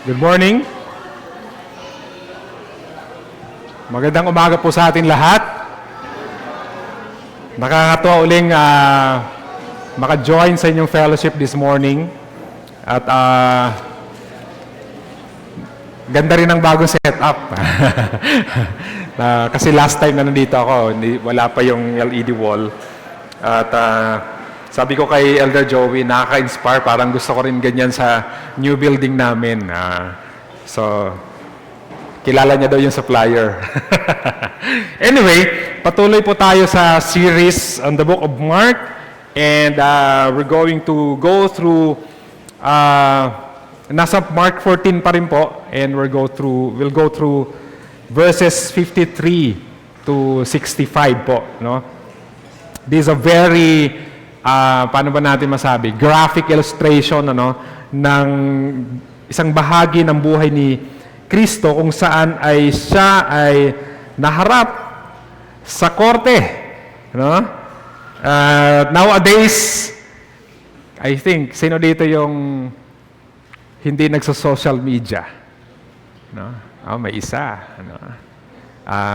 Good morning. Magandang umaga po sa atin lahat. Nakakatuwa uling maka-join sa inyong fellowship this morning. At ganda rin ang bagong setup. Kasi last time na nandito ako, wala pa yung LED wall. At sabi ko kay Elder Joey, nakaka-inspire. Parang gusto ko rin ganyan sa new building namin. So, kilala niya daw yung supplier. Anyway, patuloy po tayo sa series on the book of Mark. And we're going to go through, nasa Mark 14 pa rin po. And we'll go through verses 53 to 65 po. No? This is a very paano ba natin masabi? Graphic illustration ng isang bahagi ng buhay ni Kristo kung saan siya ay naharap sa korte. Nowadays, I think, sino dito yung hindi nagsa-social media? May isa.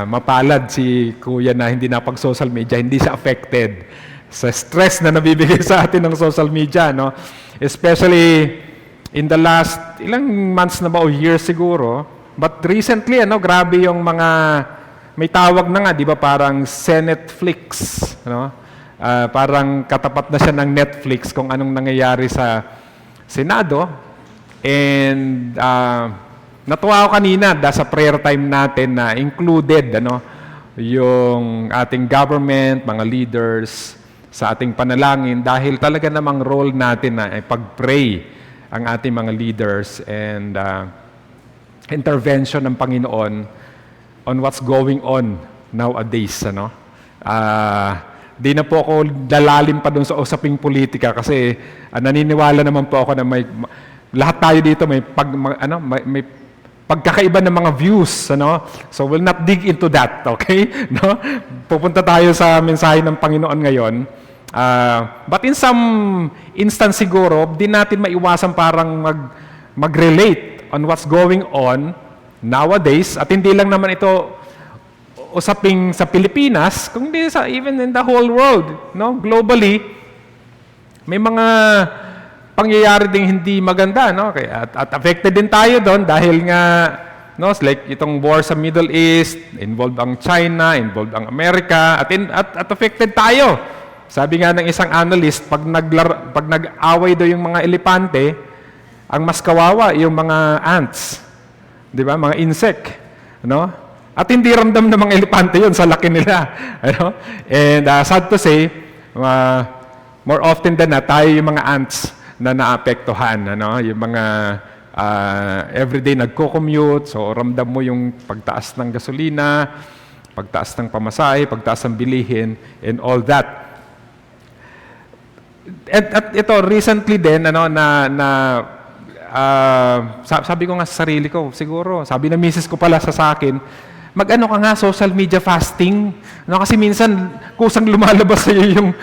Mapalad si kuya na hindi napag-social media, hindi siya affected sa stress na nabibigay sa atin ng social media, especially in the last ilang months na ba o years siguro, but recently grabe yung mga may tawag na nga, di ba, parang Senetflix, parang katapat na siya ng Netflix kung anong nangyayari sa Senado. And natuwa ako kanina sa prayer time natin na included yung ating government, mga leaders sa ating panalangin dahil talaga namang role natin na pag-pray ang ating mga leaders and intervention ng Panginoon on what's going on nowadays. Di na po ako lalalim pa doon sa usaping politika kasi naniniwala naman po ako na lahat tayo dito may pagkakaiba ng mga views, So we'll not dig into that, okay? Pupunta tayo sa mensahe ng Panginoon ngayon. But in some instance siguro, di natin maiwasan parang mag-relate on what's going on nowadays. At hindi lang naman ito usaping sa Pilipinas, kundi even in the whole world, globally, may mga pangyayari ding hindi maganda, At affected din tayo doon dahil nga, like itong war sa Middle East, involved ang China, involved ang America, at affected tayo. Sabi nga ng isang analyst, pag nag-away daw yung mga elepante, ang mas kawawa yung mga ants, di ba? Mga insect, At hindi ramdam ng mga elepante yun sa laki nila, And sad to say, more often than not, tayo yung mga ants na naapektuhan, Yung mga everyday nagko-commute, so ramdam mo yung pagtaas ng gasolina, pagtaas ng pamasahe, pagtaas ng bilihin, and all that. At ito, recently din, sabi ko nga sa sarili ko, siguro, sabi ng misis ko pala sa akin, mag-ano ka nga, social media fasting. Kasi minsan, kusang lumalabas sa'yo yung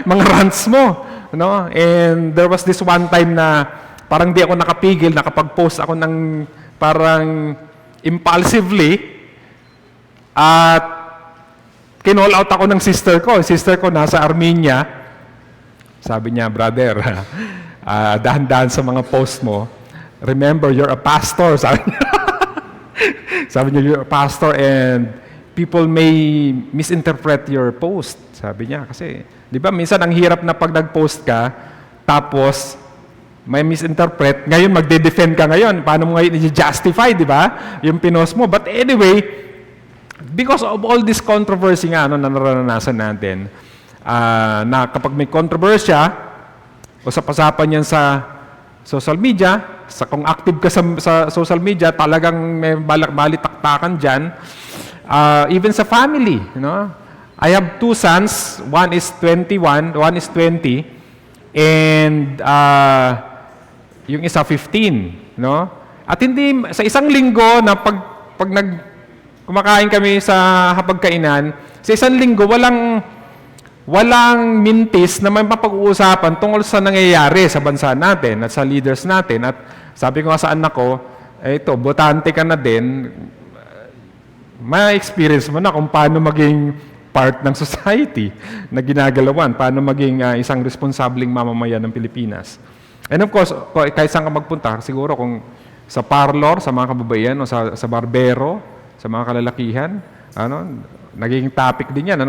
mga rants mo. And there was this one time na parang di ako nakapigil, nakapag-post ako ng parang impulsively at kinall out ako ng sister ko. Sister ko nasa Armenia. Sabi niya, brother, dahan-dahan sa mga post mo. Remember, you're a pastor. Sabi niya, you're a pastor and people may misinterpret your post. Sabi niya, kasi, di ba, minsan ang hirap na pag nag-post ka, tapos may misinterpret, ngayon magde-defend ka ngayon. Paano mo ngayon i-justify, di ba, yung pinost mo? But anyway, because of all this controversy nga, na naranasan natin, na kapag may kontrobersya, usap-usapan yan sa social media, kung active ka sa social media, talagang may balitaktakan dyan. Even sa family, I have two sons, one is 21, one is 20, and yung isa 15, At hindi, sa isang linggo na pag kumakain kami sa hapagkainan, sa isang linggo, walang mintis na may mapag-uusapan tungkol sa nangyayari sa bansa natin at sa leaders natin. At Sabi ko nga sa anak ko, ito, botante ka na din, ma-experience mo na kung paano maging part ng society na ginagalawan, paano maging isang responsabling mamamayan ng Pilipinas. And of course, kahit saan ka magpunta, siguro kung sa parlor, sa mga kababaihan, o sa barbero, sa mga kalalakihan, naging topic din yan,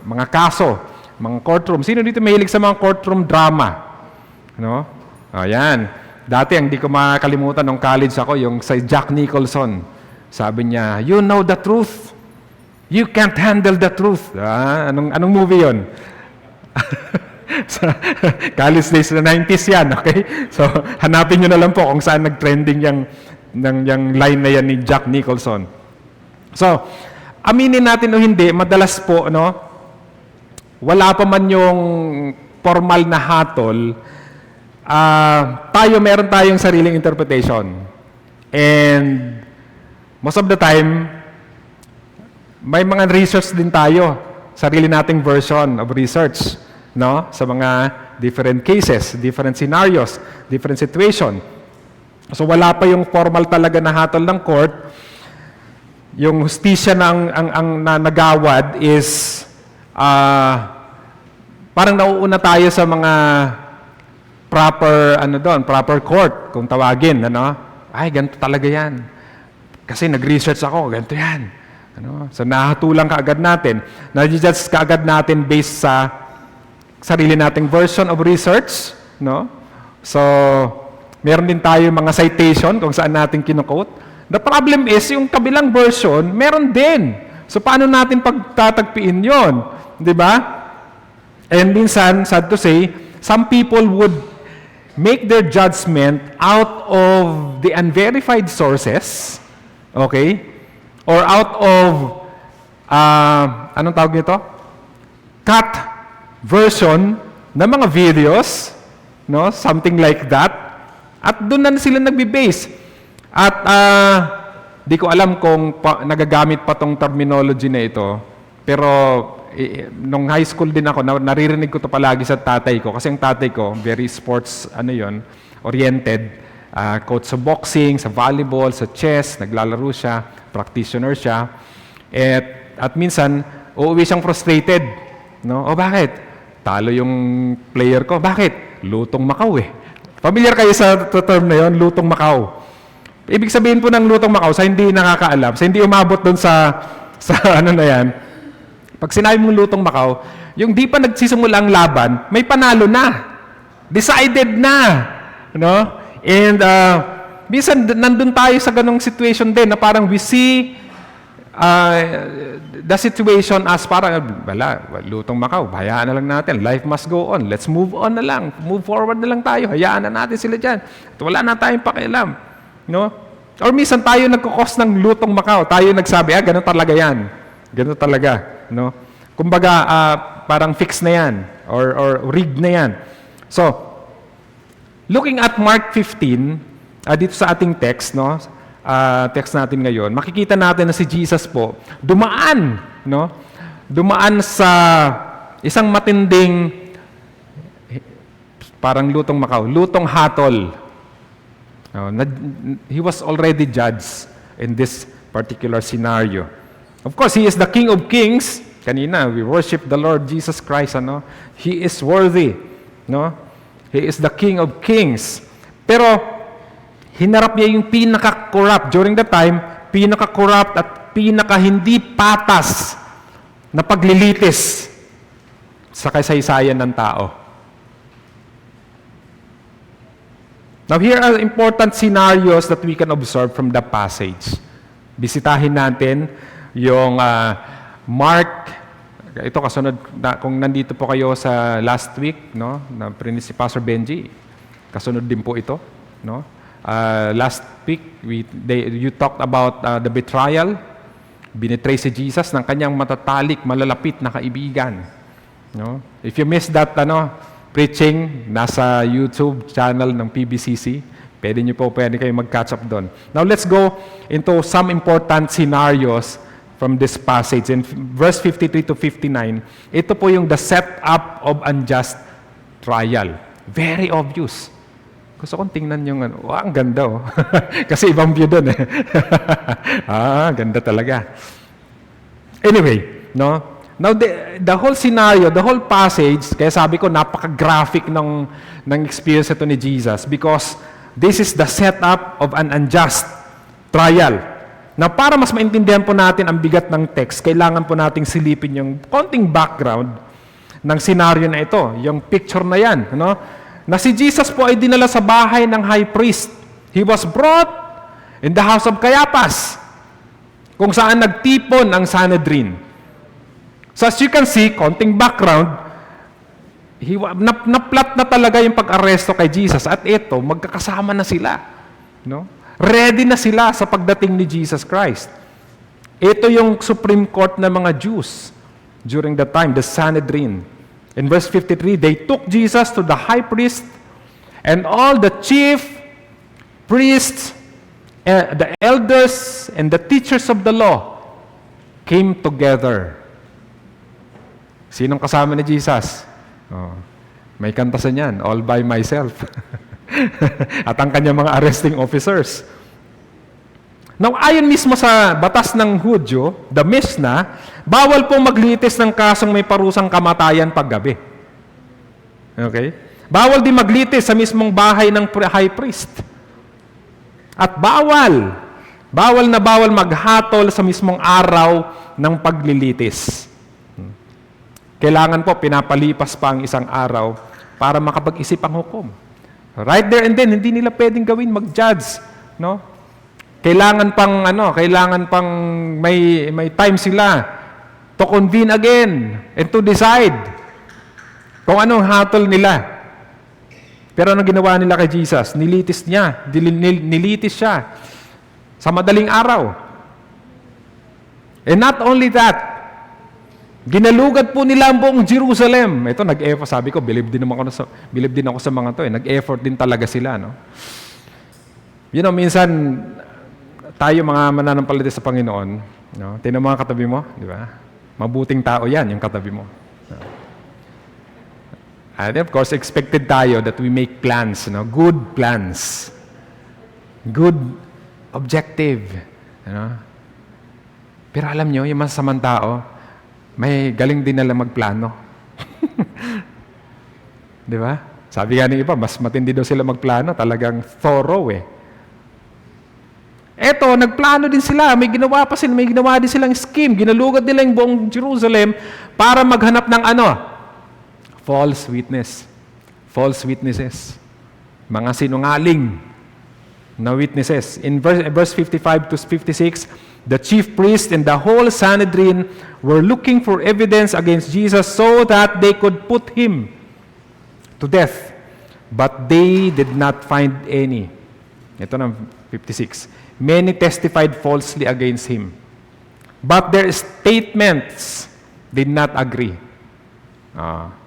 mga kaso, mga courtroom. Sino dito mahilig sa mga courtroom drama? Ayan. Dati, ang di ko makakalimutan nung college ako, yung sa Jack Nicholson. Sabi niya, you know the truth. You can't handle the truth. Anong movie yun? Sa college days na 90s yan, okay? So, hanapin nyo na lang po kung saan nag-trending yung line na yan ni Jack Nicholson. So, aminin natin o hindi, madalas po, wala pa man yung formal na hatol, meron tayong sariling interpretation. And most of the time, may mga research din tayo, sarili nating version of research, sa mga different cases, different scenarios, different situation. So wala pa yung formal talaga na hatol ng court. Yung hustisya na ang nagawad is parang nauuna tayo sa mga proper court, kung tawagin, ay, ganito talaga yan. Kasi nag-research ako, ganito yan. So, nahatulang kaagad natin. Na-judge kaagad natin based sa sarili nating version of research, So, meron din tayo mga citation kung saan natin kinu-quote. The problem is, yung kabilang version, meron din. So, paano natin pagtatagpiin yon? Di ba? And minsan, sad to say, some people would make their judgment out of the unverified sources, okay? Or out of, anong tawag nito? Cut version ng mga videos, something like that. At doon na sila nagbe-base. At di ko alam kung nagagamit pa tong terminology na ito, pero nung high school din ako, naririnig ko to palagi sa tatay ko. Kasi ang tatay ko, very sports, oriented. Coach sa boxing, sa volleyball, sa chess, naglalaro siya, practitioner siya. At minsan, uuwi siyang frustrated. O bakit? Talo yung player ko. Bakit? Lutong Macau eh. Familiar kayo sa term na yun, Lutong Macau. Ibig sabihin po ng Lutong Macau, sa hindi nakakaalam, sa hindi umabot doon sa na yan, pag sinabi mong Lutong Macau, yung di pa nagsisimula ang laban, may panalo na. Decided na. And minsan nandun tayo sa ganong situation din na parang we see the situation as parang, Lutong Macau, hayaan na lang natin. Life must go on. Let's move on na lang. Move forward na lang tayo. Hayaan na natin sila dyan. At wala na tayong pakialam. Or minsan tayo nagkukos ng Lutong Macau. Tayo nagsabi, ganun talaga yan. Ganun talaga. Kumbaga, parang fix na yan. Or rigged na yan. So, looking at Mark 15, dito sa ating text, text natin ngayon, makikita natin na si Jesus po, dumaan sa isang matinding, parang Lutong Macau, lutong hatol. He was already judged in this particular scenario. Of course, He is the King of Kings. Kanina, we worship the Lord Jesus Christ. He is worthy. He is the King of Kings. Pero, hinarap niya yung pinaka-corrupt. During the time, pinaka-corrupt at pinaka-hindi patas na paglilitis sa kasaysayan ng tao. Now, here are important scenarios that we can observe from the passage. Bisitahin natin yung Mark. Ito kasunod, kung nandito po kayo sa last week, na prinis si Pastor Benji, kasunod din po ito, last week, you talked about the betrayal. Binitray si Jesus ng kanyang matatalik, malalapit na kaibigan. If you missed that preaching, nasa YouTube channel ng PBCC, pwede kayo mag-catch up doon. Now, let's go into some important scenarios from this passage. In verse 53 to 59, ito po yung the setup of unjust trial. Very obvious. Gusto kong tingnan yung ano. Wow, ang ganda oh. Kasi ibang view doon eh. Ganda talaga. Anyway, no? Now, the whole scenario, the whole passage, kaya sabi ko, napaka-graphic ng experience ito ni Jesus because this is the setup of an unjust trial. Na para mas maintindihan po natin ang bigat ng text, kailangan po nating silipin yung konting background ng scenario na ito, yung picture na yan. No? Na si Jesus po ay dinala sa bahay ng high priest. He was brought in the house of Caiaphas, kung saan nagtipon ang Sanhedrin. So as you can see, konting background, naplat na talaga yung pag-aresto kay Jesus. At ito, magkakasama na sila. No? Ready na sila sa pagdating ni Jesus Christ. Ito yung Supreme Court ng mga Jews during that time, the Sanhedrin. In verse 53, they took Jesus to the high priest and all the chief priests, the elders, and the teachers of the law came together. Sinong kasama ni Jesus? Oh, may kantasan yan, all by myself. At ang kanyang mga arresting officers. Now, ayon mismo sa batas ng Hudyo, the Mishnah, bawal pong maglitis ng kasong may parusang kamatayan paggabi. Okay? Bawal din maglitis sa mismong bahay ng high priest. At bawal na bawal maghatol sa mismong araw ng paglilitis. Kailangan po, pinapalipas pa ang isang araw para makapag-isip ang hukom. Right there and then, hindi nila pwedeng gawin, mag-judge. No? Kailangan pang may time sila to convene again and to decide kung anong hatol nila. Pero anong ginawa nila kay Jesus? Nilitis siya sa madaling araw. And not only that, ginalugad po nila ang buong Jerusalem. Ito, nag-effort. Sabi ko, believe din ako sa mga to. Nag-effort din talaga sila. No? You know, minsan, tayo mga mananampalataya sa Panginoon, no? Tingnan mo ang katabi mo, di ba? Mabuting tao yan, yung katabi mo. No? And of course, expected tayo that we make plans, no? Good plans. Good objective. You know? Pero alam nyo, yung masasamang tao, may galing din nila magplano. Di ba? Sabi nga ng iba, mas matindi daw sila magplano, talagang thorough eh. Eto, nagplano din sila, may ginawa din silang scheme, ginalugad nila yung buong Jerusalem para maghanap ng false witnesses. Mga sinungaling na witnesses. In verse 55 to 56, the chief priest and the whole Sanhedrin were looking for evidence against Jesus so that they could put him to death. But they did not find any. Ito na 56. Many testified falsely against him. But their statements did not agree.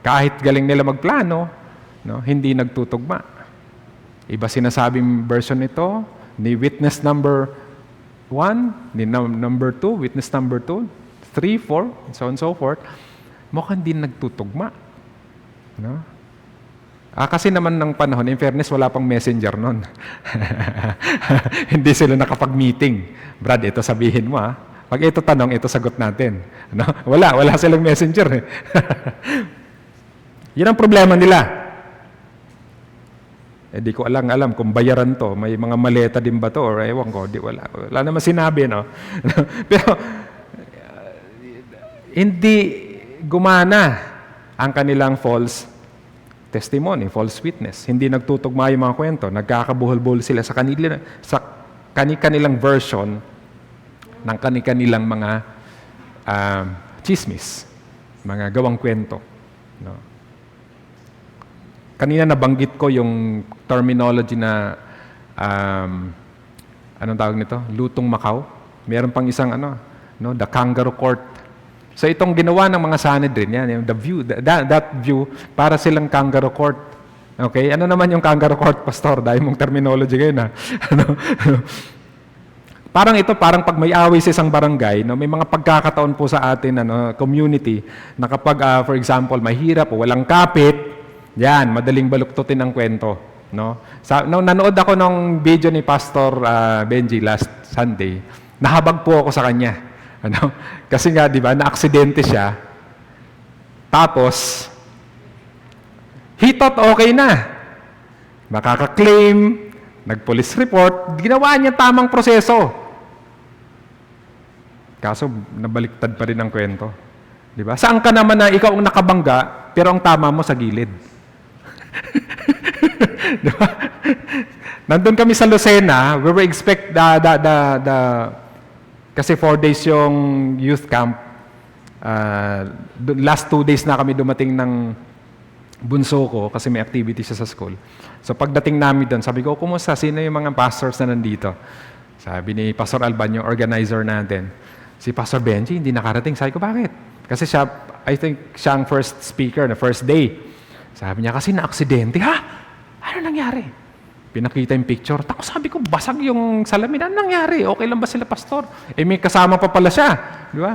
Kahit galing nila magplano, no, hindi nagtutugma. Iba sinasabing version nito, ni witness number 1, ni number 2, witness number 2, 3, 4, and so on and so forth, mukhang din nagtutugma. No? Kasi naman ng panahon, in fairness, wala pang messenger nun. Hindi sila nakapag-meeting. Brad, ito sabihin mo Pag ito tanong, ito sagot natin. No? Wala silang messenger. Yan ang problema nila. Di ko alam kung bayaran to. May mga maleta din ba to? Or ewan ko, wala naman sinabi, no? Pero, hindi gumana ang kanilang false testimony, false witness. Hindi nagtutugma yung mga kwento. Nagkakabuhol-buhol sila sa kanilang version ng kanilang mga chismis, mga gawang kwento. No? Kanina nabanggit ko yung terminology na anong tawag nito? Lutong Macau. Meron pang isang the kangaroo court. So itong ginawa ng mga Sanhedrin, yan, the view, that view, para silang kangaroo court. Okay? Ano naman yung kangaroo court, Pastor? Dahil mong terminology ngayon, Parang pag may away sa isang barangay, no, may mga pagkakataon po sa atin, community, na kapag, for example, mahirap o walang kapit, yan, madaling baluktutin ang kwento. No? Nung nanood ako ng video ni Pastor Benji last Sunday, nahabag po ako sa kanya. Ano? Kasi nga, di ba, na-aksidente siya. Tapos, he thought okay na. Makaka-claim, nag-police report, ginawa niya tamang proseso. Kaso, nabaliktad pa rin ang kwento. Di ba? Saan ka naman na ikaw ang nakabangga, pero ang tama mo sa gilid? Di ba? Nandun kami sa Lucena, we were kasi 4 days yung youth camp. Last 2 days na kami dumating ng bunso ko kasi may activity siya sa school. So pagdating namin doon, sabi ko, kumusta? Sino yung mga pastors na nandito? Sabi ni Pastor Alban, yung organizer natin. Si Pastor Benji, hindi nakarating. Sabi ko, bakit? Kasi siya, I think siya ang first speaker na first day. Sabi niya, kasi na-aksidente. Ha? Ano nangyari? Pinakita yung picture. Tako sabi ko, basag yung salamin. Ano nangyari? Okay lang ba sila, pastor? Eh, may kasama pa pala siya. Di ba?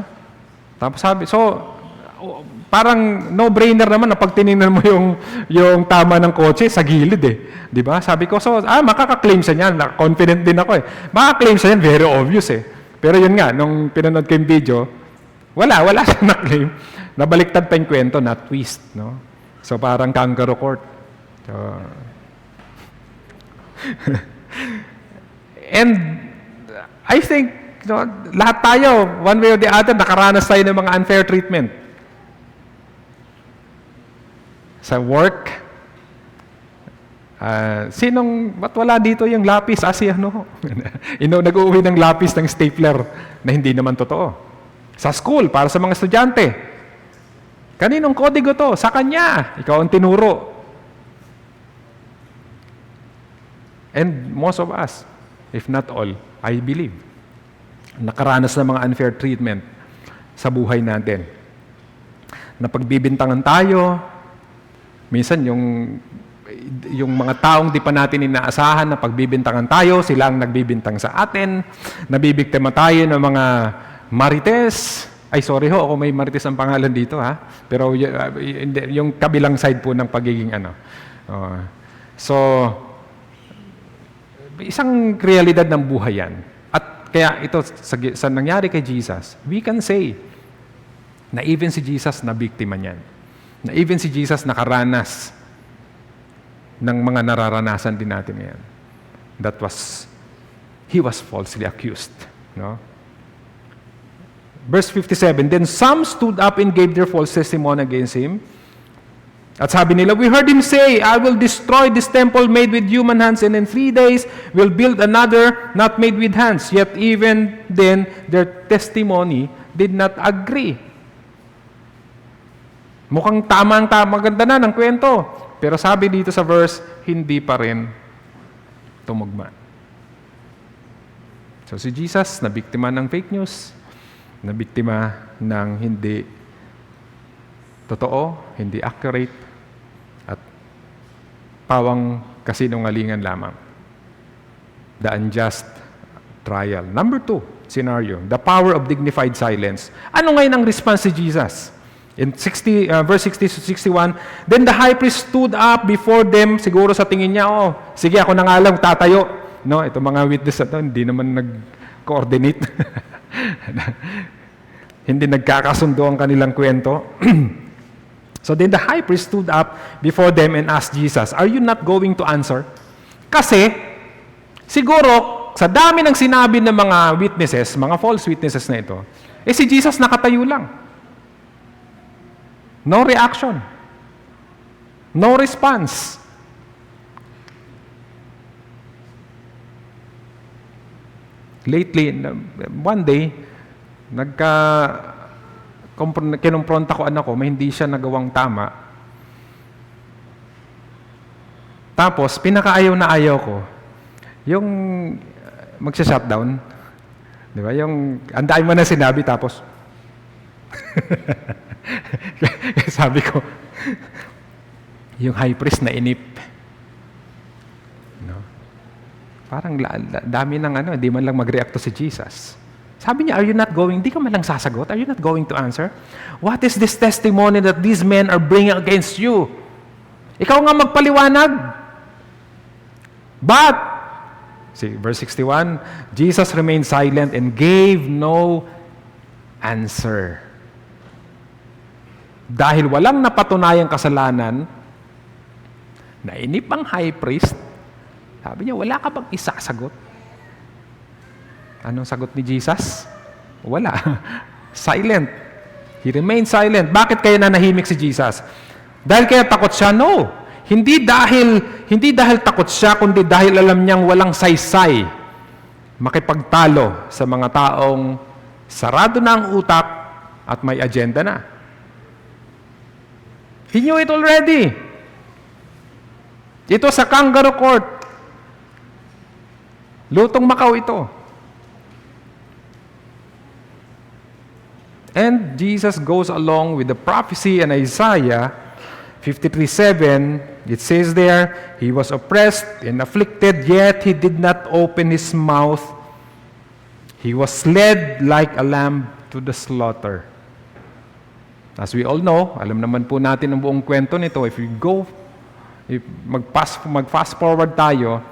Tapos sabi, so, parang no-brainer naman na pag tinignan mo yung tama ng kotse sa gilid eh. Di ba? Sabi ko, so, makaka-claim siya niyan. Confident din ako eh. Makaka-claim siya yan, very obvious eh. Pero yun nga, nung pinanood ko yung video, wala siya na-claim. Nabaliktad pa yung kwento, na twist, no? So, parang kangaroo court. So, and I think lahat tayo, one way or the other, nakaranas tayo ng mga unfair treatment. Sa work, ba't wala dito yung lapis? Nag-uuwi ng lapis ng stapler na hindi naman totoo. Sa school, para sa mga estudyante, kaninong kodigo to? Sa kanya. Ikaw ang tinuro. And most of us, if not all, I believe, nakaranas ng mga unfair treatment sa buhay natin. Napagbibintangan tayo, minsan yung mga taong di pa natin inaasahan na pagbibintangan tayo, sila ang nagbibintang sa atin, nabibiktima tayo ng mga marites. Ay, sorry ho, ako may marites ang pangalan dito, ha? Pero yung kabilang side po ng pagiging So, isang realidad ng buhay yan. At kaya ito, sa nangyari kay Jesus, we can say na even si Jesus na biktima niyan. Na even si Jesus nakaranas ng mga nararanasan din natin ngayon. He was falsely accused. No? Verse 57, then some stood up and gave their false testimony against him. At sabi nila, we heard him say, I will destroy this temple made with human hands, and in 3 days will build another not made with hands. Yet even then, their testimony did not agree. Mukhang maganda na ng kwento. Pero sabi dito sa verse, hindi pa rin tumugma. So si Jesus, nabiktima ng fake news, nabiktima ng hindi totoo, hindi accurate, at pawang kasinungalingan lamang. The unjust trial. Number 2, scenario, the power of dignified silence. Ano ngayon ang response si Jesus? In verse 60 to 61, then the high priest stood up before them, siguro sa tingin niya, sige, ako na nga lang, tatayo. No, ito mga witness na ito, hindi naman nag-coordinate. Hindi nagkakasundo ang kanilang kwento. So then the high priest stood up before them and asked Jesus, are you not going to answer? Kasi, siguro, sa dami ng sinabi ng mga witnesses, mga false witnesses na ito, si Jesus nakatayo lang. No reaction. No response. Lately, one day, kinumpronta ko anak ko, may hindi siya nagawang tama. Tapos, pinakaayaw na ayaw ko, yung magsha-shutdown. Di ba? Yung, andain mo na sinabi, tapos, sabi ko, yung high priest na inip. No? Parang dami ng hindi man lang mag-react to si Jesus. Sabi niya, are you not going, di ka man lang sasagot? Are you not going to answer? What is this testimony that these men are bringing against you? Ikaw nga magpaliwanag. But, see, verse 61, Jesus remained silent and gave no answer. Dahil walang napatunayang kasalanan, nainip ang high priest. Sabi niya, wala ka bang isasagot? Anong sagot ni Jesus? Wala. Silent. He remained silent. Bakit kaya nanahimik si Jesus? Dahil kaya takot siya? No. Hindi dahil takot siya, kundi dahil alam niyang walang saysay makipagtalo sa mga taong sarado na ang utak at may agenda na. He knew it already. Ito sa kangaroo court. Lutong Macau ito. And Jesus goes along with the prophecy in Isaiah 53:7. It says there, He was oppressed and afflicted, yet He did not open His mouth. He was led like a lamb to the slaughter. As we all know, alam naman po natin ang buong kwento nito. If mag-fast forward tayo,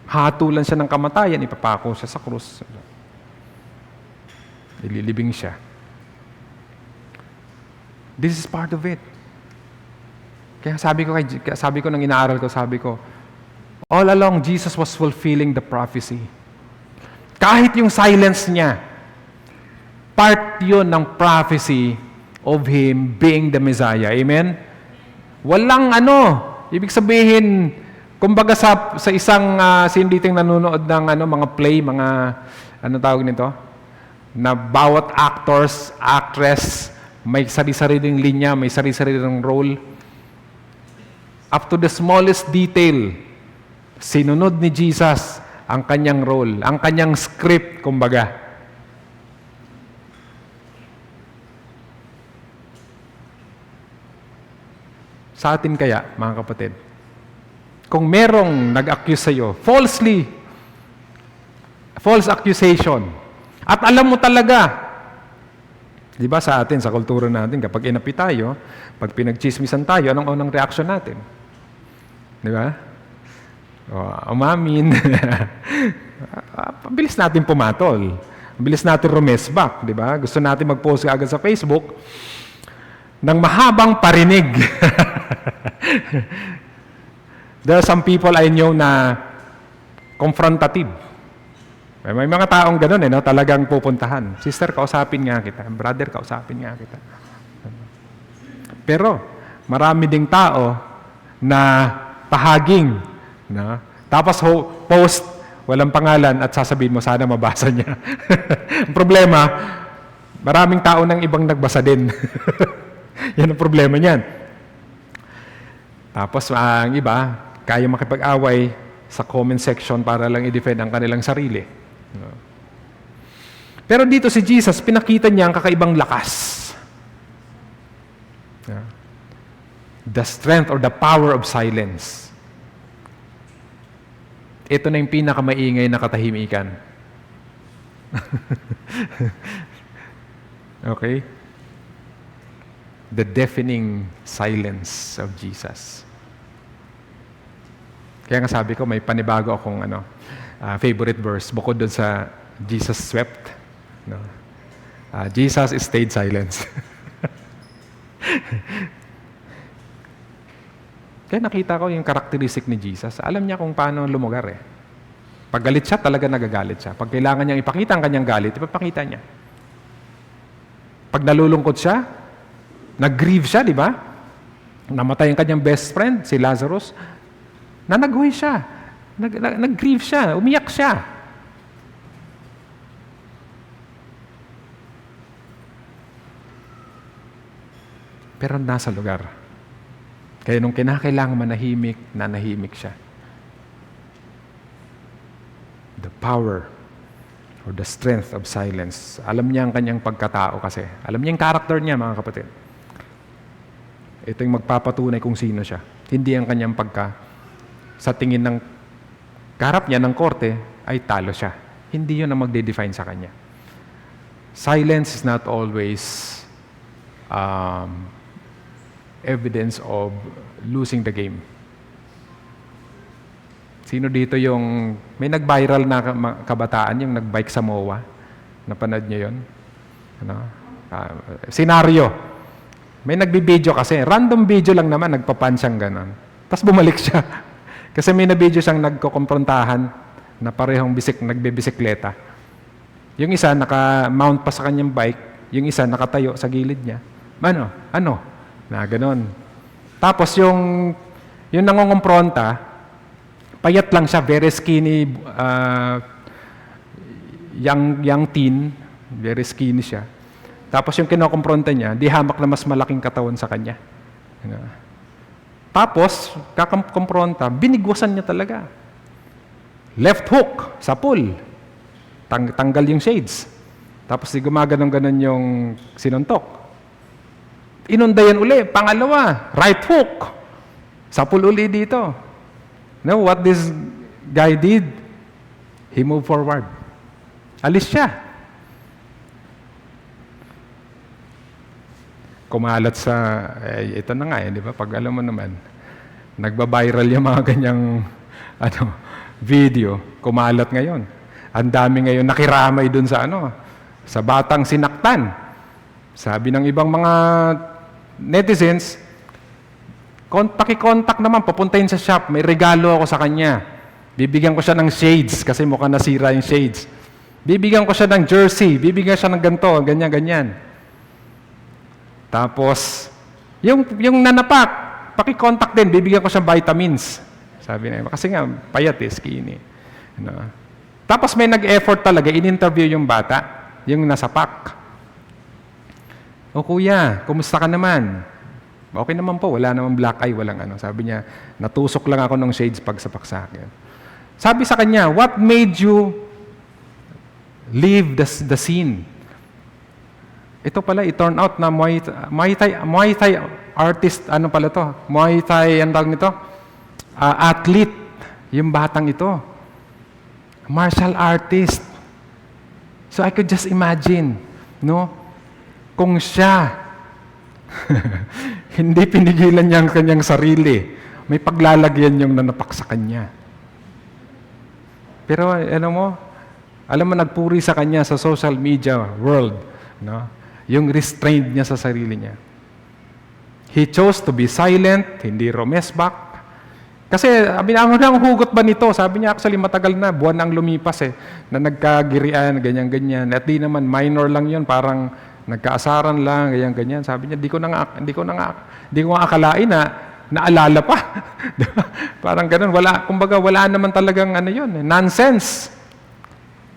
hatulan siya ng kamatayan, ipapako siya sa krus. Ililibing siya. This is part of it. Kaya sabi ko nang inaaral ko, all along, Jesus was fulfilling the prophecy. Kahit yung silence niya, part yun ng prophecy of Him being the Messiah. Amen? Walang ibig sabihin, kumbaga sa isang sinditing nanonood ng mga play, mga, tawag nito? Na bawat actors, actress, may sari-sariling linya, may sari-sariling role. Up to the smallest detail, sinunod ni Jesus ang kanyang role, ang kanyang script, kumbaga. Sa atin kaya, mga kapatid, kung merong nag-accuse sa'yo, false accusation, at alam mo talaga, di ba sa atin, sa kultura natin, kapag inapi tayo, pag pinagchismisan tayo, anong unang reaction natin? Di ba? Umamin. Bilis natin pumatol. Bilis natin rumesbak, di ba? Gusto natin mag-post agad sa Facebook ng mahabang parinig. There are some people I know na confrontative. May mga taong gano'n, talagang pupuntahan. Sister, kausapin nga kita. Brother, kausapin nga kita. Pero, marami ding tao na tahaging. Tapos post, walang pangalan at sasabihin mo, sana mabasa niya. Ang problema, maraming tao ng ibang nagbasa din. Yan ang problema niyan. Tapos, ang iba, kaya makipag-away sa comment section para lang i-defend ang kanilang sarili. Pero dito si Jesus, pinakita niya ang kakaibang lakas. The strength or the power of silence. Ito na yung pinakamaingay na katahimikan. Okay? The deafening silence of Jesus. Kaya nga sabi ko, may panibago akong favorite verse bukod doon sa Jesus swept. Jesus stayed silent. Kaya nakita ko yung characteristic ni Jesus. Alam niya kung paano lumugar eh. Pag galit siya, talaga nagagalit siya. Pag kailangan niyang ipakita ang kanyang galit, ipapakita niya. Pag nalulungkot siya, nag-grieve siya, di ba? Namatay ang kanyang best friend, si Lazarus. Nanaghoy siya. Nag-grieve siya. Umiyak siya. Pero nasa lugar. Kaya nung kinakailangan manahimik, nanahimik siya. The power or the strength of silence. Alam niya ang kanyang pagkatao kasi. Alam niya yung character niya, mga kapatid. Ito yung magpapatunay kung sino siya. Hindi ang kanyang sa tingin ng karap niya ng korte, ay talo siya. Hindi yun ang magde-define sa kanya. Silence is not always evidence of losing the game. Sino dito yung, may nag-viral na kabataan, yung nag-bike sa MOA? Napanood niyo yun? Ano? Senaryo. May nagbibideo kasi, random video lang naman, nagpapan siyang ganon. Tapos bumalik siya. Kasi may na-video siyang nagkukumprontahan na parehong nagbibisikleta. Yung isa, naka-mount pa sa kanyang bike, yung isa, nakatayo sa gilid niya. Ano? Na ganon. Tapos yung nangungumpronta, payat lang siya, very skinny, young teen, very skinny siya. Tapos yung kinukumpronta niya, di hamak na mas malaking katawan sa kanya. Tapos, kakakumpronta, binigwasan niya talaga. Left hook sa pool. Tanggal yung shades. Tapos di gumaganon-ganon yung sinuntok. Inundayan uli, pangalawa, right hook. Sa pool uli dito. Now, what this guy did? He moved forward. Alis siya. Kumalat sa, ito na nga di ba? Pag alam mo naman, nagba-viral yung mga ganyang video, kumalat ngayon. Ang dami ngayon nakiramay dun sa sa batang sinaktan. Sabi ng ibang mga netizens, paki-contact naman, papuntahin sa shop, may regalo ako sa kanya. Bibigyan ko siya ng shades, kasi mukhang nasira yung shades. Bibigyan ko siya ng jersey, bibigyan siya ng ganito, ganyan-ganyan. Tapos, yung nanapak, paki-contact din, bibigyan ko siya vitamins. Sabi na, kasi nga, payat skinny. Tapos may nag-effort talaga, in-interview yung bata, yung nasapak. O kuya, kumusta ka naman? Okay naman po, wala naman black eye, walang Sabi niya, natusok lang ako ng shades pagsapak sa akin. Sabi sa kanya, what made you leave the scene? Ito pala, it-turn out na Muay Thai artist, pala to? Muay Thai, ang tawag nito? Athlete, yung batang ito. Martial artist. So I could just imagine, kung siya, hindi pinigilan niya ang kanyang sarili, may paglalagyan yung nanapak sa kanya. Pero alam mo, nagpuri sa kanya sa social media world, yung restraint niya sa sarili niya. He chose to be silent, hindi rumesbak. Kasi, ang hugot ba nito? Sabi niya, actually, matagal na, buwan ang lumipas na nagkagirian, ganyan-ganyan. At di naman, minor lang yun, parang nagkaasaran lang, ganyan-ganyan. Sabi niya, di ko nga akalain na naalala pa. Parang ganun, kumbaga, wala naman talagang nonsense.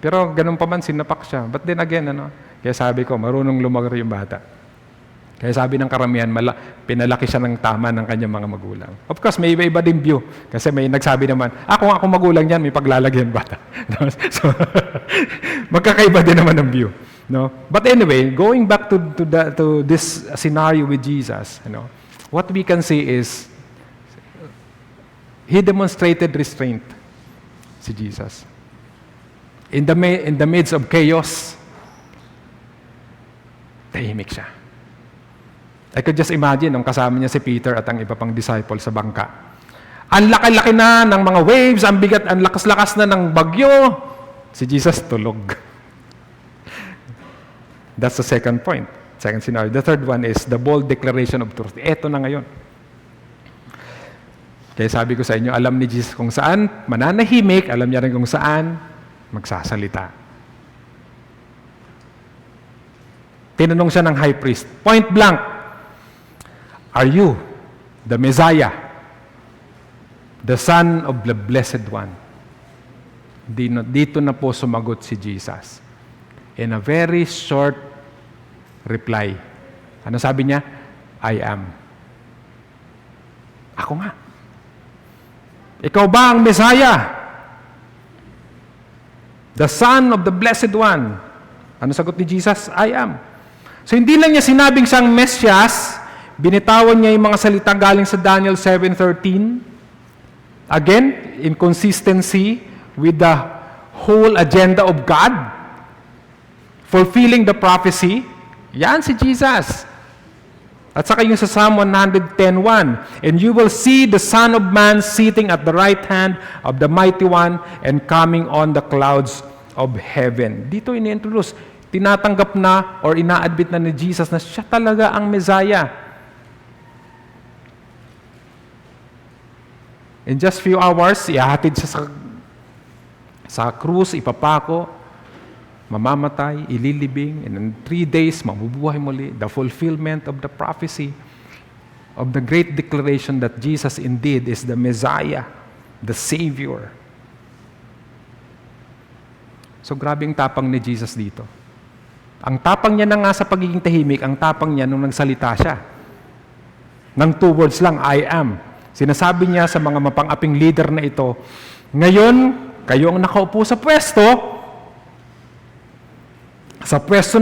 Pero ganun pa man, sinapak siya. But then again, kaya sabi ko, marunong lumagar yung bata. Kaya sabi ng karamihan, pinalaki siya ng tama ng kanyang mga magulang. Of course, may iba-iba din view. Kasi may nagsabi naman, kung ako magulang yan, may paglalagyan bata. So, magkakaiba din naman ng view. But anyway, going back to this scenario with Jesus, what we can see is, He demonstrated restraint, si Jesus. In the midst of chaos, tahimik siya. I could just imagine nung kasama niya si Peter at ang iba pang disciple sa bangka. Ang laki-laki na ng mga waves, ang bigat, ang lakas-lakas na ng bagyo. Si Jesus tulog. That's the second point. Second scenario. The third one is the bold declaration of truth. Eto na ngayon. Kaya sabi ko sa inyo, alam ni Jesus kung saan mananahimik, alam niya rin kung saan magsasalita. Tinanong siya ng high priest, point blank, are you the Messiah, the Son of the Blessed One? Dito na po sumagot si Jesus. In a very short reply. Ano sabi niya? I am. Ako nga. Ikaw ba ang Messiah? The Son of the Blessed One. Ano sagot ni Jesus? I am. So hindi lang niya sinabing siyang Mesias, binitawan niya yung mga salita galing sa Daniel 7:13. Again, in consistency with the whole agenda of God, fulfilling the prophecy. Yan si Jesus. At saka yung sa Psalm 110:1, "And you will see the Son of Man sitting at the right hand of the Mighty One and coming on the clouds of heaven." Dito ini-introduce, tinatanggap na or ina-admit na ni Jesus na siya talaga ang Messiah. In just few hours, ihahatid siya sa krus, ipapako, mamamatay, ililibing, and in 3 days, mabubuhay muli. The fulfillment of the prophecy of the great declaration that Jesus indeed is the Messiah, the Savior. So grabe ang tapang ni Jesus dito. Ang tapang niya na nga sa pagiging tahimik, ang tapang niya nung nagsalita siya. Nang 2 words lang, I am. Sinasabi niya sa mga mapang-aping leader na ito, ngayon, kayo ang nakaupo sa pwesto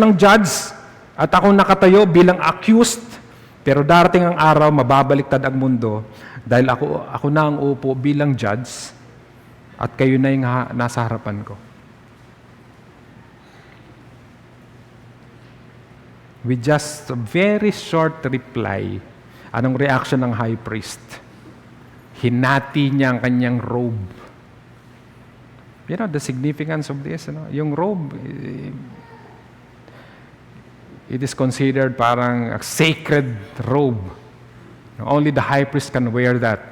ng judge, at ako nakatayo bilang accused, pero darating ang araw, mababaliktad ang mundo, dahil ako na ang upo bilang judge, at kayo na yung nasa harapan ko. With just a very short reply, anong reaction ng high priest? Hinati niya ang kanyang robe. You know, the significance of this, yung robe, it is considered parang a sacred robe. Only the high priest can wear that.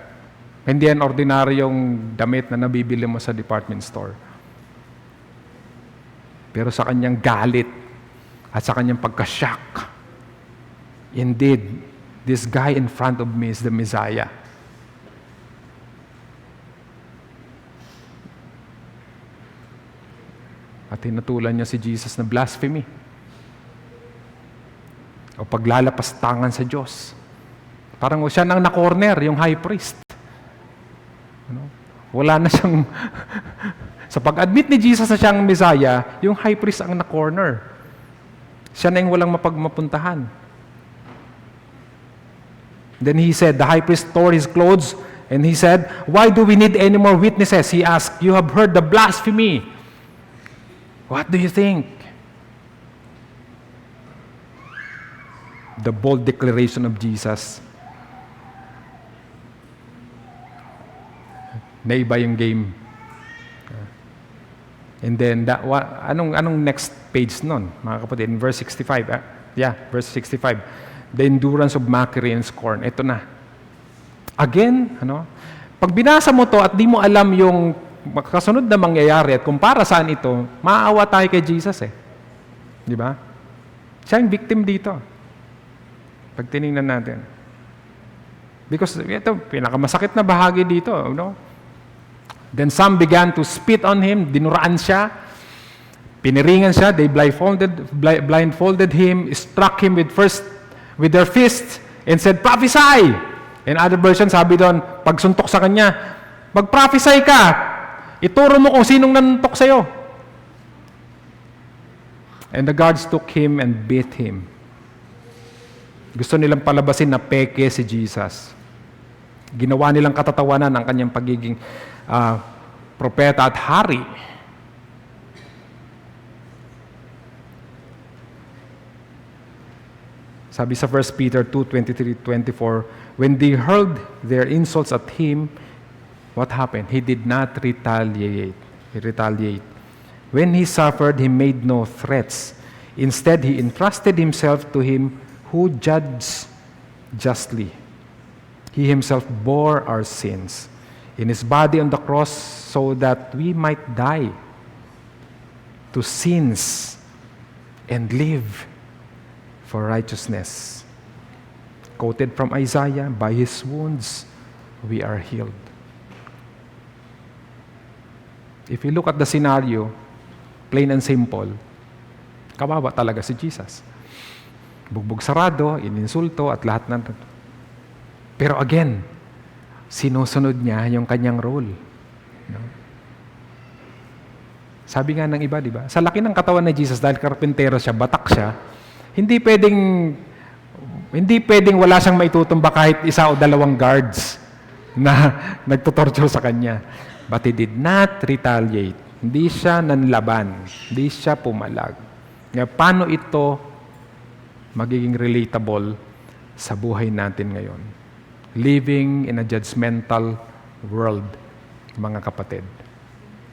Hindi yan ordinaryong damit na nabibili mo sa department store. Pero sa kanyang galit at sa kanyang pagka-shock, indeed, this guy in front of me is the Messiah. At hinatulan niya si Jesus na blasphemy o paglalapas tangan sa Diyos. Parang siya nang na-corner, yung high priest. Wala na siyang... Sa pag-admit ni Jesus na siyang Messiah, yung high priest ang na-corner. Siya na yung walang mapagmapuntahan. Then he said, the high priest tore his clothes, and he said, "Why do we need any more witnesses?" He asked, "You have heard the blasphemy. What do you think?" The bold declaration of Jesus. Naiba yung game. And then, anong next page nun, mga kapatid? In verse 65. Verse 65. The endurance of mockery and scorn. Ito na. Again, pag binasa mo to at di mo alam yung kasunod na mangyayari at kung para saan ito, maaawa tayo kay Jesus eh. Di ba? Siya yung victim dito. Pag tinignan natin. Because ito, pinakamasakit na bahagi dito. Then some began to spit on him, dinuraan siya, piniringan siya, they blindfolded him, struck him with their fists, and said, "Prophesy!" In other version, sabi doon, pagsuntok sa kanya, "Mag-prophesy ka! Ituro mo kung sinong nanuntok sa'yo." And the guards took him and beat him. Gusto nilang palabasin na peke si Jesus. Ginawa nilang katatawanan ang kanyang pagiging propeta at hari. Sabi sa 1 Peter 2:23-24, when they hurled their insults at him, what happened? He did not retaliate. When he suffered, he made no threats. Instead, he entrusted himself to him who judges justly. He himself bore our sins in his body on the cross so that we might die to sins and live for righteousness. Quoted from Isaiah, by his wounds we are healed. If you look at the scenario, plain and simple, kawawa talaga si Jesus. Bugbog sarado, ininsulto, at lahat ng... Pero again, sinusunod niya yung kanyang role. Sabi nga ng iba, di ba? Sa laki ng katawan ni Jesus, dahil karpintero siya, batak siya, hindi pwedeng wala siyang maitutumba kahit isa o dalawang guards na nagtutorture sa kanya. But he did not retaliate. Hindi siya nanlaban. Hindi siya pumalag. Paano ito magiging relatable sa buhay natin ngayon. Living in a judgmental world, mga kapatid.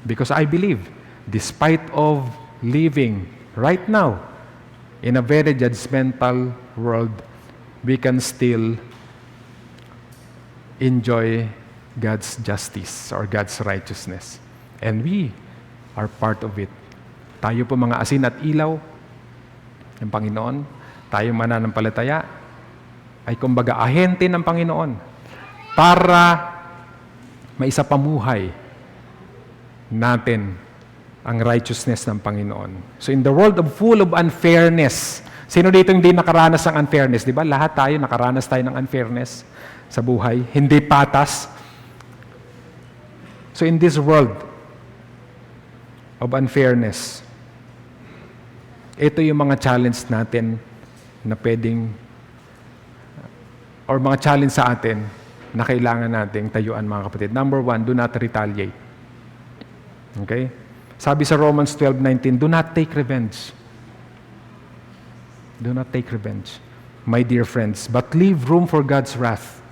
Because I believe, despite of living right now in a very judgmental world, we can still enjoy God's justice or God's righteousness. And we are part of it. Tayo po mga asin at ilaw ng Panginoon, tayo mananampalataya, ay kumbaga ahente ng Panginoon para maisapamuhay natin ang righteousness ng Panginoon. So in the world full of unfairness, sino dito hindi nakaranas ng unfairness? Di ba? Lahat tayo, nakaranas tayo ng unfairness sa buhay. Hindi patas. So in this world of unfairness, ito yung mga challenge natin na pwedeng, or mga challenge sa atin na kailangan nating tayuan, mga kapatid. Number 1, do not retaliate. Okay? Sabi sa Romans 12:19, do not take revenge. Do not take revenge, my dear friends, but leave room for God's wrath.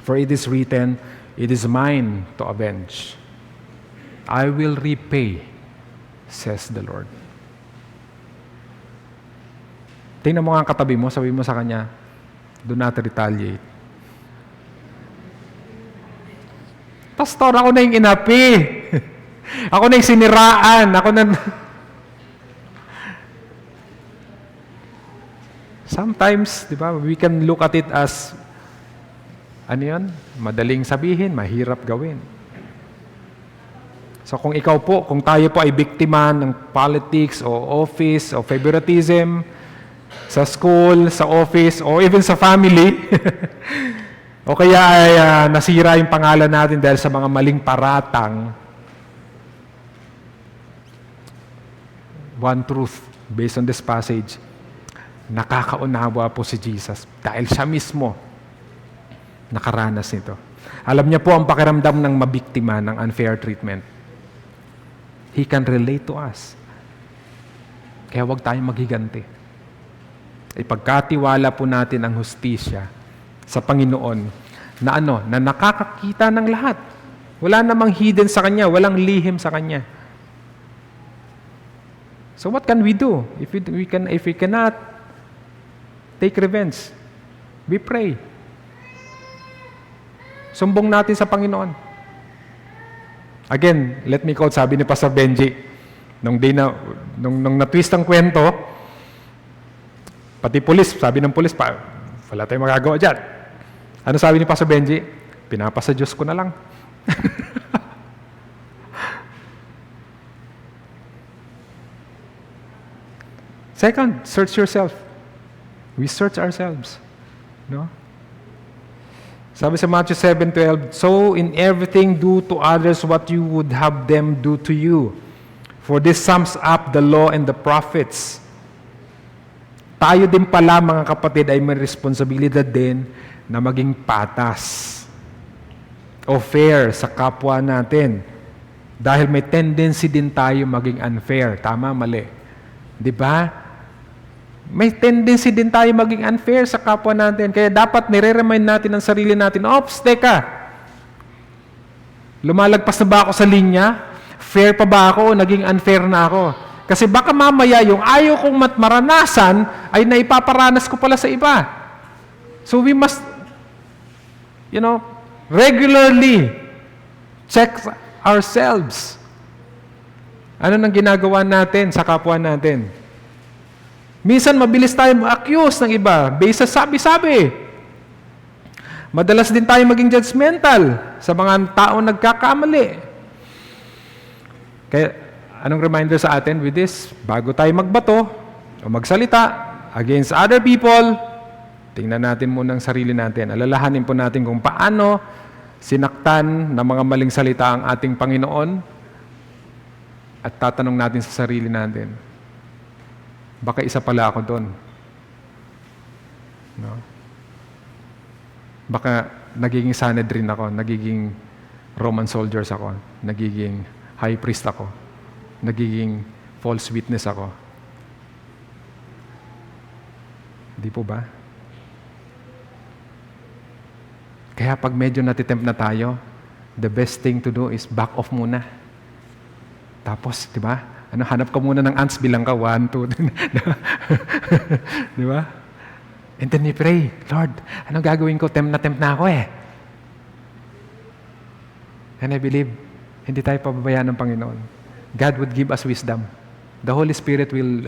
For it is written, it is mine to avenge. I will repay, says the Lord. Tingnan mo nga ang katabi mo, sabi mo sa kanya, do not retaliate. Pastor, ako na yung inapi. Ako na yung siniraan. Ako na... Sometimes, di ba, we can look at it as, ano yun? Madaling sabihin, mahirap gawin. So kung ikaw po, kung tayo po ay biktima ng politics o office o favoritism, sa school, sa office, o even sa family, o kaya ay nasira yung pangalan natin dahil sa mga maling paratang, one truth based on this passage, nakakaunawa po si Jesus dahil siya mismo nakaranas nito. Alam niya po ang pakiramdam ng mabiktima ng unfair treatment. He can relate to us. Kaya huwag tayong maghiganti. Ipagkatiwala po natin ang hustisya sa Panginoon na na nakakakita ng lahat. Wala namang hidden sa Kanya, walang lihim sa Kanya. So what can we do? If we cannot take revenge, we pray. Sumbong natin sa Panginoon. Again, let me quote, sabi ni Pastor Benji, nung na-twist ang kwento, pati pulis, sabi ng pulis, wala tayong magagawa dyan. Ano sabi ni Pastor Benji? Pinapasa Diyos ko na lang. Second, search yourself. We search ourselves. No? Sabi sa Matthew 7:12, so in everything do to others what you would have them do to you. For this sums up the law and the prophets. Tayo din pala, mga kapatid, ay may responsibilidad din na maging patas o fair sa kapwa natin. Dahil may tendency din tayo maging unfair. Tama, mali. Di ba? May tendency din tayo maging unfair sa kapwa natin. Kaya dapat nire-remind natin ang sarili natin, ops, teka, lumalagpas na ba ako sa linya? Fair pa ba ako o naging unfair na ako? Kasi baka mamaya yung ayaw kong maranasan ay naipaparanas ko pala sa iba. So we must, regularly check ourselves. Ano nang ginagawa natin sa kapwa natin? Minsan mabilis tayo ma-accuse ng iba based sa sabi-sabi. Madalas din tayo maging judgmental sa mga taong nagkakamali. Kaya, anong reminder sa atin with this? Bago tayo magbato o magsalita against other people, tingnan natin muna ang sarili natin. Alalahanin po natin kung paano sinaktan ng mga maling salita ang ating Panginoon at tatanong natin sa sarili natin, baka isa pala ako doon. No? Baka nagiging Sanhedrin ako, nagiging Roman soldiers ako, nagiging high priest ako, nagiging false witness ako. Di po ba? Kaya pag medyo natitempt na tayo, the best thing to do is back off muna. Tapos, di ba? Hanap ka muna ng ants, bilang ka, 1, 2, di ba? And then we pray, Lord, anong gagawin ko? Tempt na ako eh. And I believe, hindi tayo pababayaan ng Panginoon. God would give us wisdom. The Holy Spirit will,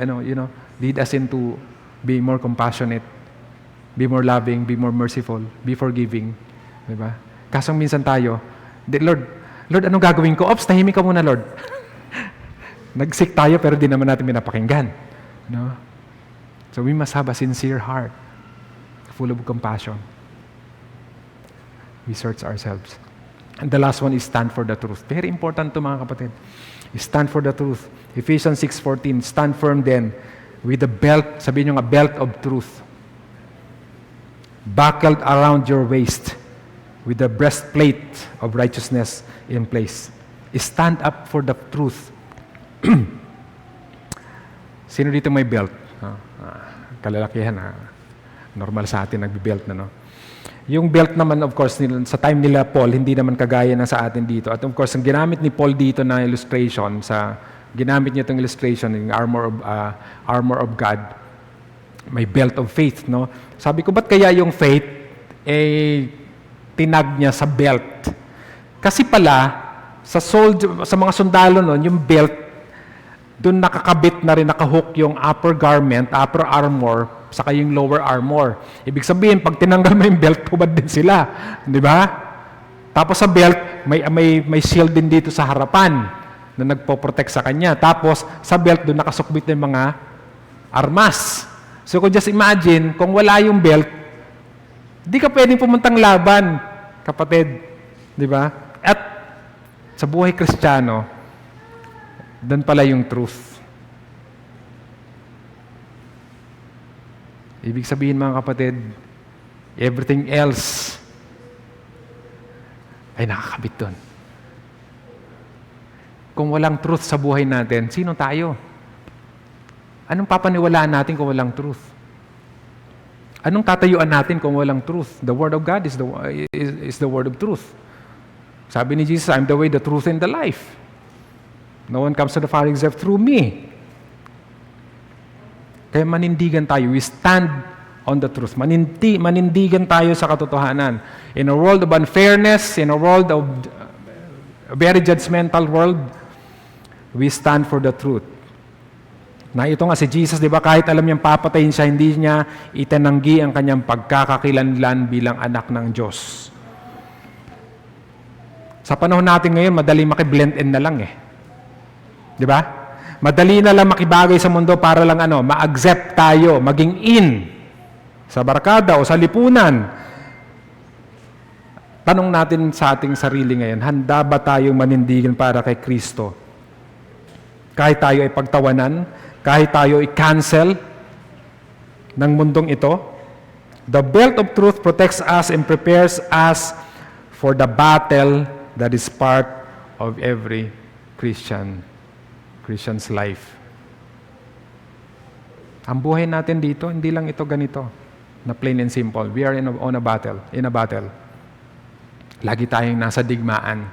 lead us into being more compassionate, be more loving, be more merciful, be forgiving. Di ba? Kasong minsan tayo, Lord, anong gagawin ko? Ops, tahimik ka muna, Lord. Nag-seek tayo pero di naman natin pinapakinggan. No? So we must have a sincere heart, full of compassion. We search ourselves. And the last one is stand for the truth. Very important to mga kapatid. Stand for the truth. Ephesians 6:14, stand firm then with the belt, sabihin nyo nga, belt of truth, buckled around your waist with the breastplate of righteousness in place. Stand up for the truth. Sino dito may belt? Kalalakihan, normal sa atin nagbe-belt na, no? Yung belt naman, of course, sa time nila Paul, hindi naman kagaya na sa atin dito. At of course, ang ginamit ni Paul dito na illustration, ginamit niya itong illustration, yung armor of God, may belt of faith, no? Sabi ko, ba't kaya yung faith, tinag niya sa belt? Kasi pala, sa mga sundalo nun, yung belt, doon nakakabit na rin, nakahook yung upper garment, upper armor, saka yung lower armor. Ibig sabihin, pag tinanggal mo yung belt, hubad din sila. Di ba? Tapos sa belt, may shield din dito sa harapan na nagpo-protect sa kanya. Tapos sa belt, doon nakasukbit ng mga armas. So kung just imagine, kung wala yung belt, di ka pwedeng pumuntang laban, kapatid. Di ba? At sa buhay Kristiyano, doon pala yung truth. Ibig sabihin mga kapatid, everything else ay nakakabit doon. Kung walang truth sa buhay natin, sino tayo? Anong papaniwalaan natin kung walang truth? Anong tatayuan natin kung walang truth? The Word of God is the Word of truth. Sabi ni Jesus, I'm the way, the truth, and the life. No one comes to the Father except through me. Kaya manindigan tayo. We stand on the truth. Manindigan tayo sa katotohanan. In a world of unfairness, in a world of a very judgmental world, we stand for the truth. Na ito nga si Jesus, di ba, kahit alam niyang papatayin siya, hindi niya itinanggi ang kanyang pagkakakilanlan bilang anak ng Diyos. Sa panahon natin ngayon, madali maki-blend in na lang eh. Di ba? Madali na lang makibagay sa mundo para lang ma-accept tayo, maging in sa barkada o sa lipunan. Tanong natin sa ating sarili ngayon, handa ba tayong manindigan para kay Kristo? Kahit tayo ay pagtawanan, kahit tayo ay cancel ng mundong ito, the belt of truth protects us and prepares us for the battle that is part of every Christian's life. Ang buhay natin dito, hindi lang ito ganito, na plain and simple. We are in a battle. Lagi tayong nasa digmaan.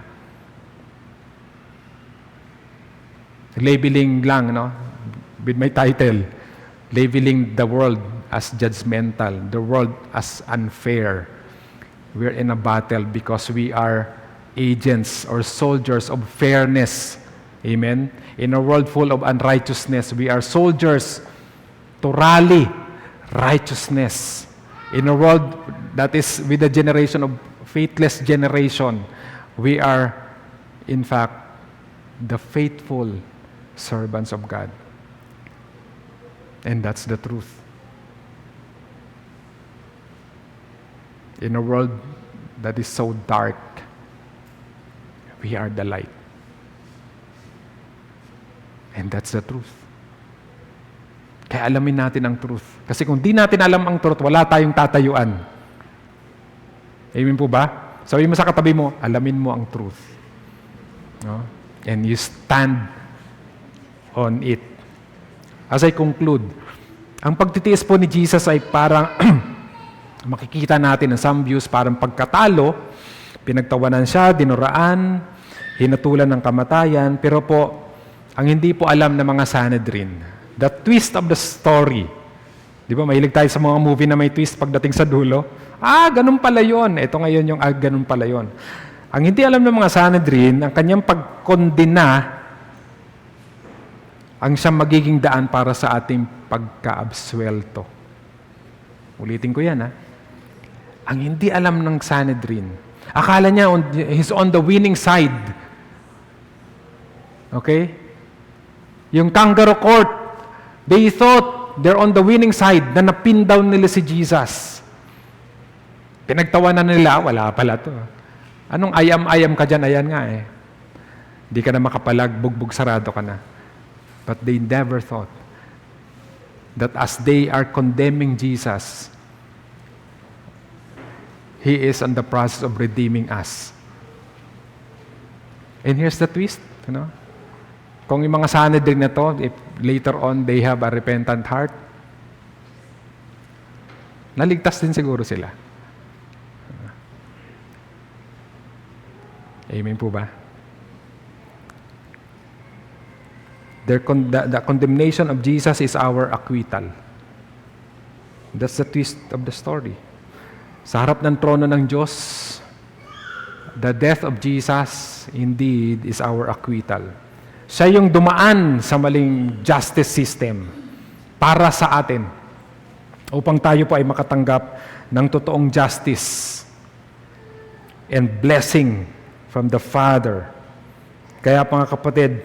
Labeling lang, with my title, labeling the world as judgmental, the world as unfair. We're in a battle because we are agents or soldiers of fairness. Amen? In a world full of unrighteousness, we are soldiers to rally righteousness. In a world that is with a generation of faithless generation, we are, in fact, the faithful servants of God. And that's the truth. In a world that is so dark, we are the light. And that's the truth. Kaya alamin natin ang truth. Kasi kung di natin alam ang truth, wala tayong tatayuan. Amen po ba? Sabihin mo sa katabi mo, alamin mo ang truth. No? And you stand on it. As I conclude, ang pagtitiis po ni Jesus ay parang Makikita natin in some views parang pagkatalo, pinagtawanan siya, dinuraan, hinatulan ng kamatayan, pero po, ang hindi po alam ng mga Sanhedrin, the twist of the story, di ba, mahilig tayo sa mga movie na may twist pagdating sa dulo, ganun pala yun. Ito ngayon yung ganun pala yun. Ang hindi alam ng mga Sanhedrin, ang kanyang pagkondena, ang siyang magiging daan para sa ating pagka-absuelto. Ulitin ko yan, Ang hindi alam ng Sanhedrin, akala niya he's on the winning side. Okay? Yung kangaroo court, they thought they're on the winning side na napin down nila si Jesus. Pinagtawanan nila, wala pala to. Anong ayam-ayam ka dyan? Ayan nga Di ka na makapalag, bugbog sarado ka na. But they never thought that as they are condemning Jesus, He is in the process of redeeming us. And here's the twist, Kung yung mga Sanhedrin na to, if later on they have a repentant heart, naligtas din siguro sila. Amen po ba? The condemnation of Jesus is our acquittal. That's the twist of the story. Sa harap ng trono ng Diyos, the death of Jesus indeed is our acquittal. Siya yung dumaan sa maling justice system para sa atin upang tayo po ay makatanggap ng totoong justice and blessing from the Father. Kaya mga kapatid,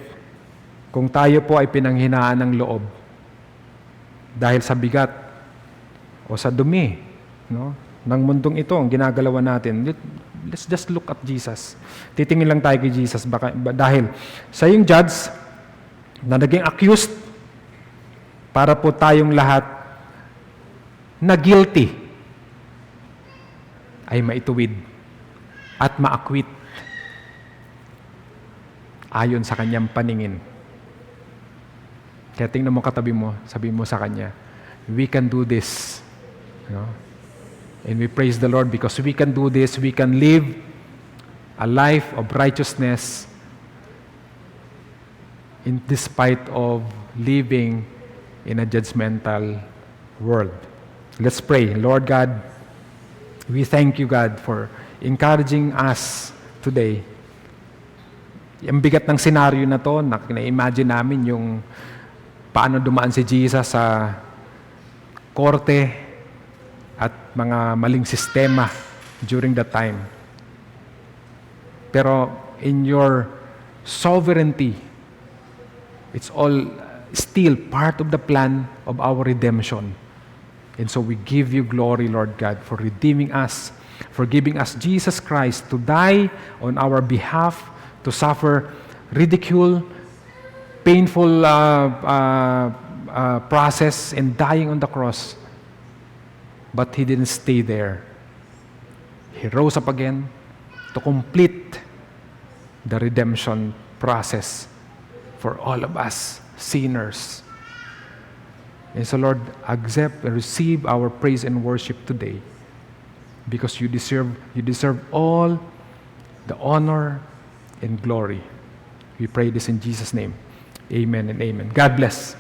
kung tayo po ay pinanghinaan ng loob dahil sa bigat o sa dumi ng mundong ito ang ginagalawan natin, let's just look at Jesus. Titingin lang tayo kay Jesus dahil siya yung judge na naging accused para po tayong lahat na guilty ay maituwid at ma-acquit ayon sa kanyang paningin. Kaya tingnan mo katabi mo, sabi mo sa kanya, we can do this. And we praise the Lord because we can do this. We can live a life of righteousness in despite of living in a judgmental world. Let's pray. Lord God, we thank you, God, for encouraging us today. Ang bigat ng senaryo na to, na-imagine namin yung paano dumaan si Jesus sa korte at mga maling sistema during that time. Pero in your sovereignty, it's all still part of the plan of our redemption. And so we give you glory, Lord God, for redeeming us, for giving us Jesus Christ to die on our behalf, to suffer ridicule, painful process, and dying on the cross. But He didn't stay there. He rose up again to complete the redemption process for all of us, sinners. And so, Lord, accept and receive our praise and worship today because you deserve all the honor and glory. We pray this in Jesus' name. Amen and amen. God bless.